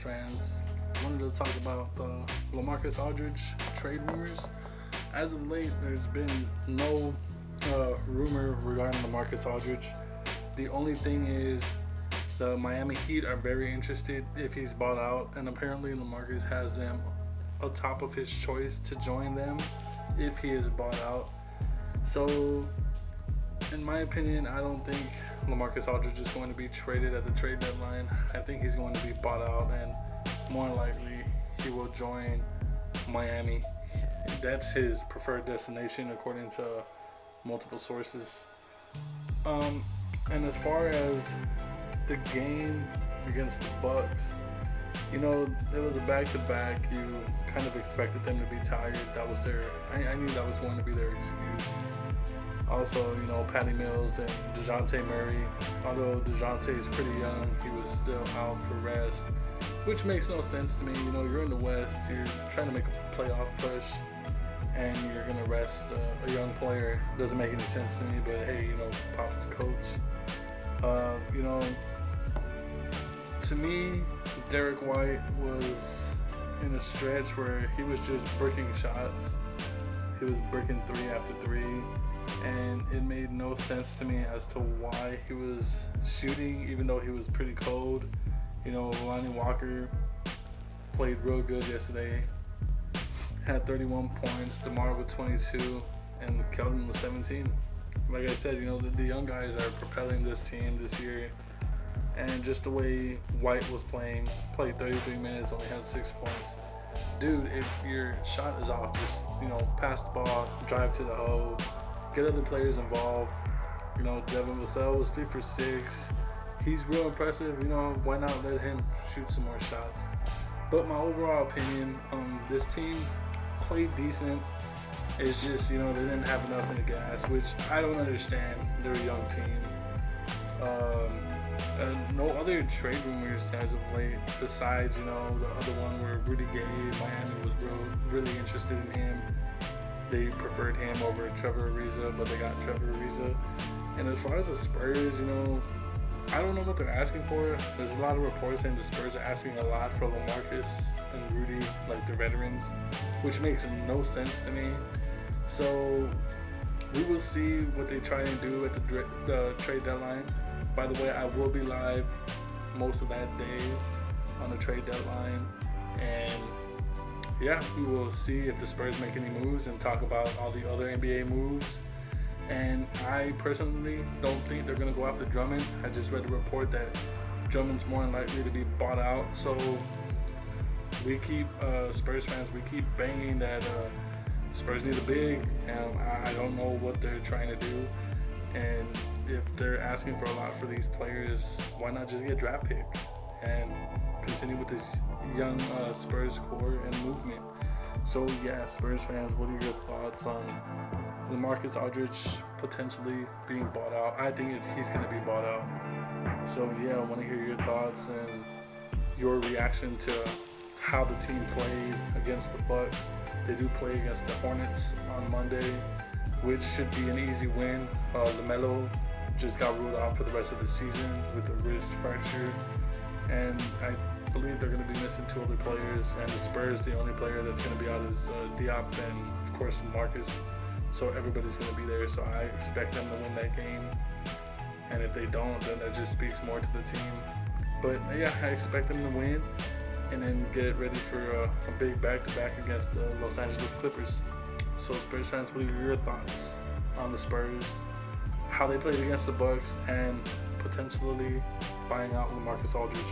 Spurs fans. I wanted to talk about the LaMarcus Aldridge trade rumors. As of late, there's been no rumor regarding LaMarcus Aldridge. The only thing is the Miami Heat are very interested if he's bought out, and apparently LaMarcus has them atop of his choice to join them if he is bought out. So, in my opinion, I don't think LaMarcus Aldridge is going to be traded at the trade deadline. I think he's going to be bought out, and more likely he will join Miami. That's his preferred destination according to multiple sources. And as far as the game against the Bucks, it was a back-to-back. You kind of expected them to be tired. That was I knew that was going to be their excuse. Also, Patty Mills and DeJounte Murray. Although DeJounte is pretty young, he was still out for rest, which makes no sense to me. You're in the West, you're trying to make a playoff push, and you're going to rest a young player. Doesn't make any sense to me, but hey, props to coach. To me, Derek White was in a stretch where he was just bricking shots. He was bricking three after three, and it made no sense to me as to why he was shooting, even though he was pretty cold. Lonnie Walker played real good yesterday. Had 31 points, DeMar with 22, and Keldon with 17. Like I said, the young guys are propelling this team this year. And just the way White was played 33 minutes, only had 6 points. Dude, if your shot is off, just, pass the ball, drive to the hole, get other players involved. Devin Vassell was 3 for 6. He's real impressive. Why not let him shoot some more shots? But my overall opinion, this team played decent. It's just, they didn't have enough in the gas, which I don't understand. They're a young team. No other trade rumors as of late besides, the other one where Rudy Gay, Miami was really interested in him. They preferred him over Trevor Ariza, but they got Trevor Ariza. And as far as the Spurs, I don't know what they're asking for. There's a lot of reports saying the Spurs are asking a lot for LaMarcus and Rudy, like the veterans, which makes no sense to me. So we will see what they try and do at the trade deadline. By the way, I will be live most of that day on the trade deadline. And yeah, we will see if the Spurs make any moves and talk about all the other NBA moves. And I personally don't think they're going to go after Drummond. I just read a report that Drummond's more than likely to be bought out. So we keep, Spurs fans, we keep banging that Spurs need a big. And I don't know what they're trying to do. And if they're asking for a lot for these players, why not just get draft picks and continue with this young Spurs core and movement? So yeah, Spurs fans, what are your thoughts on LaMarcus Aldridge potentially being bought out? I think he's going to be bought out. So yeah, I want to hear your thoughts and your reaction to how the team played against the Bucks. They do play against the Hornets on Monday, which should be an easy win. LaMelo just got ruled out for the rest of the season with a wrist fracture, and I believe they're going to be missing 2 other players, and the Spurs, the only player that's going to be out is Diop and of course Marcus. So everybody's going to be there, so I expect them to win that game. And if they don't, then that just speaks more to the team. But yeah, I expect them to win and then get ready for a big back-to-back against the Los Angeles Clippers. So Spurs fans, what are your thoughts on the Spurs, how they played against the Bucks, and potentially buying out LaMarcus Aldridge?